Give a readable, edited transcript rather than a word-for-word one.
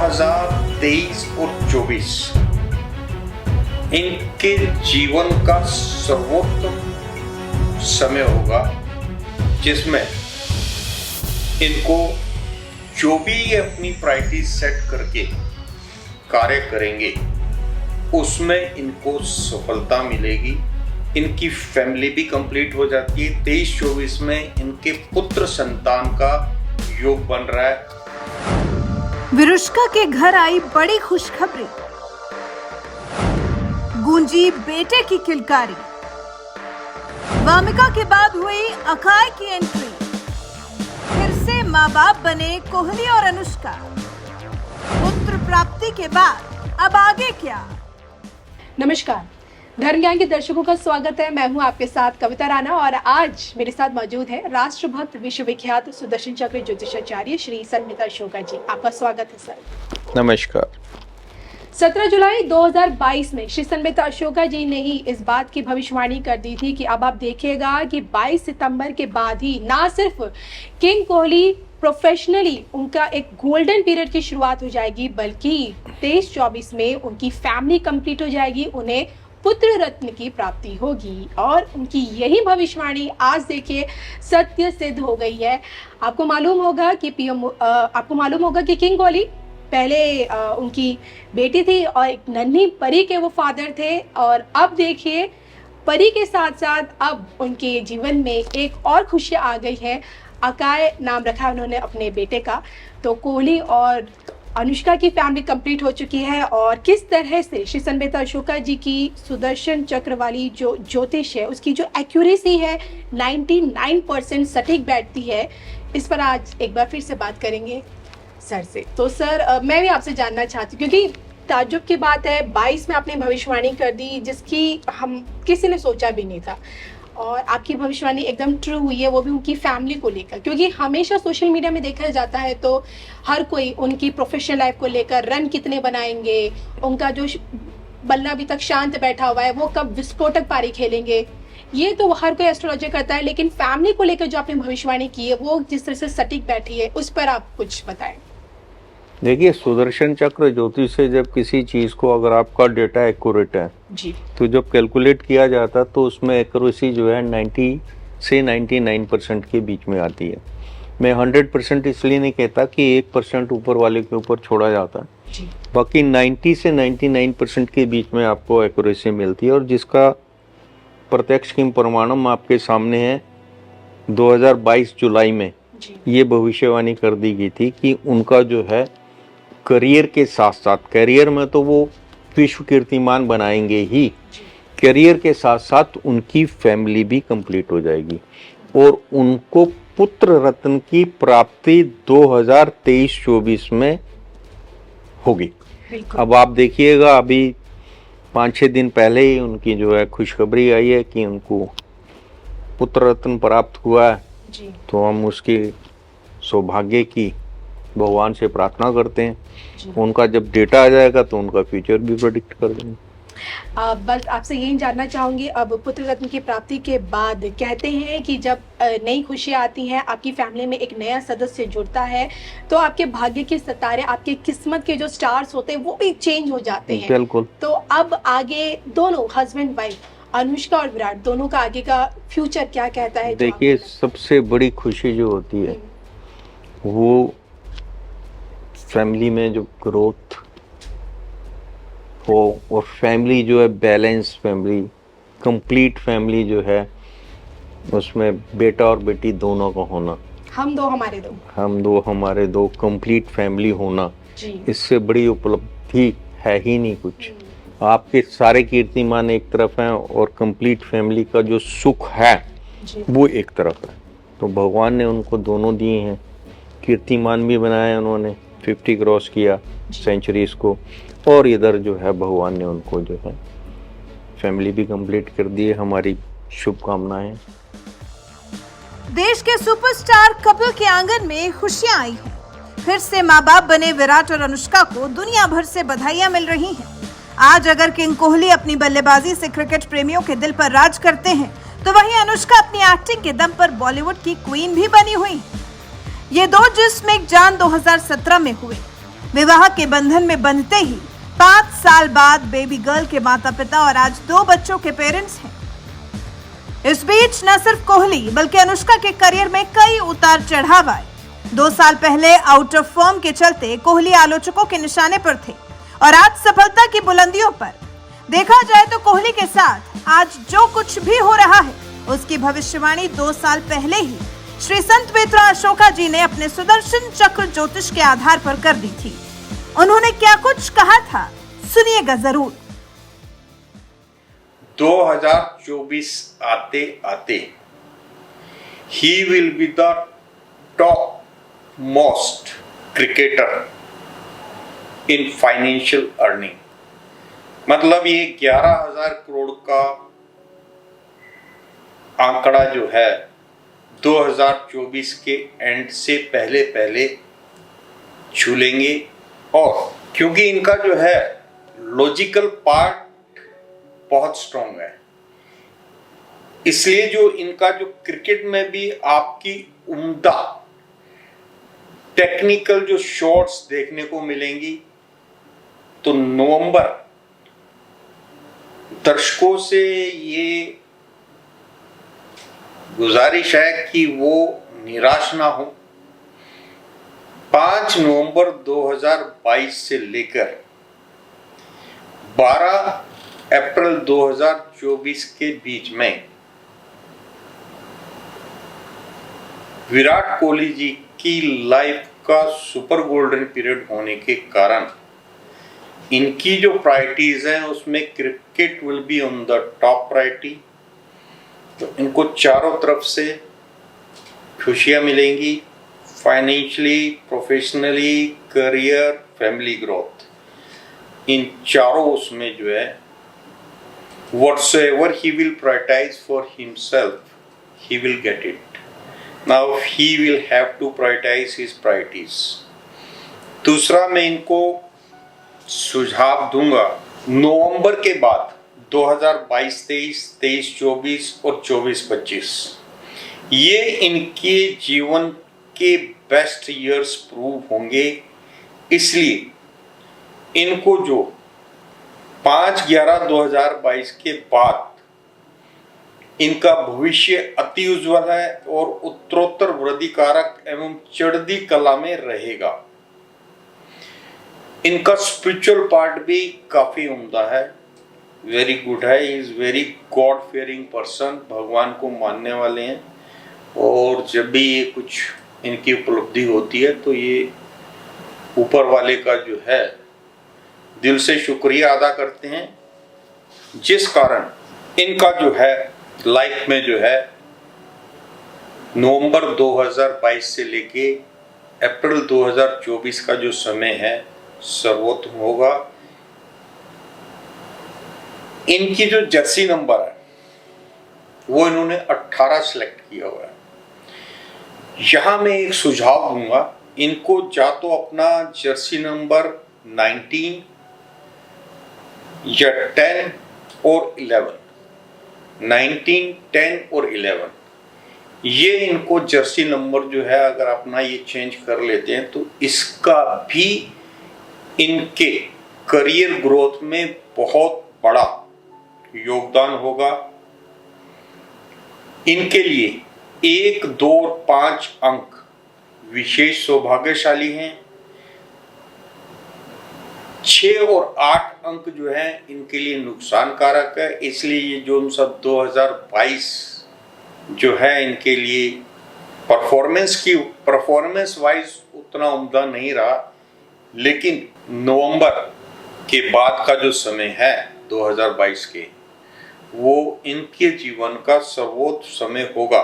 2023 और 24 इनके जीवन का सर्वोत्तम समय होगा, जिसमें इनको जो भी ये अपनी प्रायोरिटी सेट करके कार्य करेंगे उसमें इनको सफलता मिलेगी। इनकी फैमिली भी कंप्लीट हो जाती है। 23-24 में इनके पुत्र संतान का योग बन रहा है। विरुष्का के घर आई बड़ी खुशखबरी, गूंजी बेटे की किलकारी। वामिका के बाद हुई अकाय की एंट्री, फिर से माँ बाप बने कोहली और अनुष्का। पुत्र प्राप्ति के बाद अब आगे क्या? नमस्कार, धर्म ज्ञान के दर्शकों का स्वागत है। मैं हूं आपके साथ कविता राणा और आज मेरे साथ मौजूद है राष्ट्रभक्त विश्वविख्यात सुदर्शन चक्र ज्योतिषाचार्य श्री संमिता अशोका जी। आपका स्वागत है सर। नमस्कार। 17 जुलाई 2022 में श्री संमिता अशोका जी ने ही इस बात की भविष्यवाणी कर दी थी कि अब आप देखिएगा कि 22 सितंबर के बाद ही ना सिर्फ किंग कोहली प्रोफेशनली उनका एक गोल्डन पीरियड की शुरुआत हो जाएगी, बल्कि 23-24 में उनकी फैमिली कंप्लीट हो जाएगी, उन्हें पुत्र रत्न की प्राप्ति होगी। और उनकी यही भविष्यवाणी आज देखिए सत्य सिद्ध हो गई है। आपको मालूम होगा कि किंग कोहली पहले उनकी बेटी थी और एक नन्ही परी के वो फादर थे, और अब देखिए परी के साथ साथ अब उनके जीवन में एक और खुशी आ गई है। अकाय नाम रखा उन्होंने अपने बेटे का। तो कोहली और अनुष्का की फैमिली कंप्लीट हो चुकी है, और किस तरह से श्री संमिता अशोका जी की सुदर्शन चक्र वाली जो ज्योतिष है उसकी जो एक्यूरेसी है 99% सटीक बैठती है, इस पर आज एक बार फिर से बात करेंगे सर से। तो सर मैं भी आपसे जानना चाहती हूँ, क्योंकि ताज्जुब की बात है 22 में आपने भविष्यवाणी कर दी जिसकी हम किसी ने सोचा भी नहीं था, और आपकी भविष्यवाणी एकदम ट्रू हुई है, वो भी उनकी फैमिली को लेकर। क्योंकि हमेशा सोशल मीडिया में देखा जाता है तो हर कोई उनकी प्रोफेशनल लाइफ को लेकर रन कितने बनाएंगे, उनका जो बल्ला अभी तक शांत बैठा हुआ है वो कब विस्फोटक पारी खेलेंगे, ये तो हर कोई एस्ट्रोलॉजर करता है। लेकिन फैमिली को लेकर जो आपने भविष्यवाणी की है वो जिस तरह से सटीक बैठी है, उस पर आप कुछ बताएं। देखिए, सुदर्शन चक्र ज्योतिष से जब किसी चीज को अगर आपका डेटा एक्यूरेट है जी, तो जब कैलकुलेट किया जाता तो उसमें एक्यूरेसी जो है 90 से 99% के बीच में आती है। मैं 100% इसलिए नहीं कहता कि 1% ऊपर वाले के ऊपर छोड़ा जाता है जी। बाकी 90 से 99% के बीच में आपको एक्यूरेसी मिलती है, और जिसका प्रत्यक्ष किम प्रमाणम आपके सामने है। 2022 जुलाई में ये भविष्यवाणी कर दी गई थी कि उनका जो है करियर के साथ साथ, करियर में तो वो विश्व कीर्तिमान बनाएंगे ही, करियर के साथ साथ उनकी फैमिली भी कंप्लीट हो जाएगी और उनको पुत्र रत्न की प्राप्ति 2023-24 में होगी। अब आप देखिएगा, अभी 5-6 दिन पहले ही उनकी जो है खुशखबरी आई है कि उनको पुत्र रत्न प्राप्त हुआ है जी। तो हम उसके सौभाग्य की भगवान से प्रार्थना करते हैं। उनका जब डेटा आ जाएगा तो उनका फ्यूचर भी प्रेडिक्ट कर देंगे। बस आपसे यही जानना चाहूंगी, अब पुत्र रत्न की प्राप्ति के बाद कहते हैं कि जब नई खुशियाँ आती हैं, आपकी फैमिली में एक नया सदस्य जुड़ता है, तो आपके भाग्य के सितारे, आपके किस्मत के जो स्टार्स होते हैं वो भी चेंज हो जाते हैं। बिल्कुल। तो अब आगे दोनों हस्बैंड वाइफ अनुष्का और विराट दोनों का आगे का फ्यूचर क्या कहता है? देखिए, सबसे बड़ी खुशी जो होती है वो फैमिली में जो ग्रोथ हो, और फैमिली जो है बैलेंस फैमिली, कंप्लीट फैमिली जो है उसमें बेटा और बेटी दोनों का होना, हम दो हमारे दो कंप्लीट फैमिली होना जी। इससे बड़ी उपलब्धि है ही नहीं कुछ। आपके सारे कीर्तिमान एक तरफ हैं और कंप्लीट फैमिली का जो सुख है जी। वो एक तरफ है। तो भगवान ने उनको दोनों दिए हैं। कीर्तिमान भी बनाया उन्होंने, 50 क्रॉस किया सेंचुरीज को, और इधर जो है भगवान ने उनको जो है फैमिली भी कंप्लीट कर दी है। हमारी शुभकामनाएं। देश के सुपरस्टार कपिल के आंगन में खुशियां आई हैं। फिर से माँ बाप बने विराट और अनुष्का को दुनिया भर से बधाइयां मिल रही हैं। आज अगर किंग कोहली अपनी बल्लेबाजी से क्रिकेट प्रेमियों के दिल पर राज करते हैं, तो वहीं अनुष्का अपनी एक्टिंग के दम पर बॉलीवुड की क्वीन भी बनी हुई है। ये दो जिस्म एक जान 2017 में हुए। विवाह के बंधन में बंधते ही 5 साल बाद बेबी गर्ल के माता पिता और आज 2 बच्चों के पेरेंट्स हैं। इस बीच न सिर्फ कोहली बल्कि अनुष्का के करियर में कई उतार चढ़ाव आए। 2 साल पहले आउट ऑफ फॉर्म के चलते कोहली आलोचकों के निशाने पर थे और आज सफलता की बुलंदियों पर। देखा जाए तो कोहली के साथ आज जो कुछ भी हो रहा है उसकी भविष्यवाणी 2 साल पहले ही श्री संत मित्रा अशोका जी ने अपने सुदर्शन चक्र ज्योतिष के आधार पर कर दी थी। उन्होंने क्या कुछ कहा था, सुनिएगा जरूर। 2024 आते आते he will be the top most cricketer in financial earning. मतलब ये 11,000 करोड़ का आंकड़ा जो है 2024 के एंड से पहले पहले छू लेंगे। और क्योंकि इनका जो है लॉजिकल पार्ट बहुत स्ट्रॉन्ग है, इसलिए जो इनका जो क्रिकेट में भी आपकी उम्दा टेक्निकल जो शॉट्स देखने को मिलेंगी। तो नवंबर दर्शकों से ये गुजारिश है कि वो निराश ना हो। 5 नवंबर 2022 से लेकर 12 अप्रैल 2024 के बीच में विराट कोहली जी की लाइफ का सुपर गोल्डन पीरियड होने के कारण इनकी जो प्रायोरिटीज हैं उसमें cricket will be on the top priority. तो इनको चारों तरफ से खुशियां मिलेंगी, financially, professionally, career, family growth. इन चारों उसमें जो है whatsoever he will prioritize for himself, he will get it. Now he will have to prioritize his priorities. दूसरा मैं इनको सुझाव दूंगा, नवंबर के बाद 2022-23, 23-24 और 24-25 ये इनके जीवन के बेस्ट ईयर्स प्रूव होंगे। इसलिए इनको जो 5/11/2022 के बाद इनका भविष्य अति उज्जवल है और उत्तरोत्तर वृद्धिकारक एवं चढ़ती कला में रहेगा। इनका स्पिरिचुअल पार्ट भी काफी उम्दा है, वेरी गुड है। Is very god fearing person, भगवान को मानने वाले हैं। और जब भी ये कुछ इनकी उपलब्धि होती है तो ये ऊपर वाले का जो है दिल से शुक्रिया अदा करते हैं, जिस कारण इनका जो है लाइफ में जो है नवंबर 2022 से लेके अप्रैल 2024 का जो समय है सर्वोत्तम होगा। इनकी जो जर्सी नंबर है वो इन्होंने 18 सिलेक्ट किया हुआ है। यहां मैं एक सुझाव दूंगा, इनको जा तो अपना जर्सी नंबर 19 या 10 और 11, 19, 10 और 11 ये इनको जर्सी नंबर जो है अगर अपना ये चेंज कर लेते हैं तो इसका भी इनके करियर ग्रोथ में बहुत बड़ा योगदान होगा। इनके लिए 1, 2 और 5 अंक विशेष सौभाग्यशाली हैं। 6 और 8 अंक जो है इनके लिए नुकसान कारक है। इसलिए ये जो सब 2022 जो है इनके लिए परफॉर्मेंस वाइज उतना उम्दा नहीं रहा, लेकिन नवंबर के बाद का जो समय है 2022 के वो इनके जीवन का सर्वोच्च समय होगा।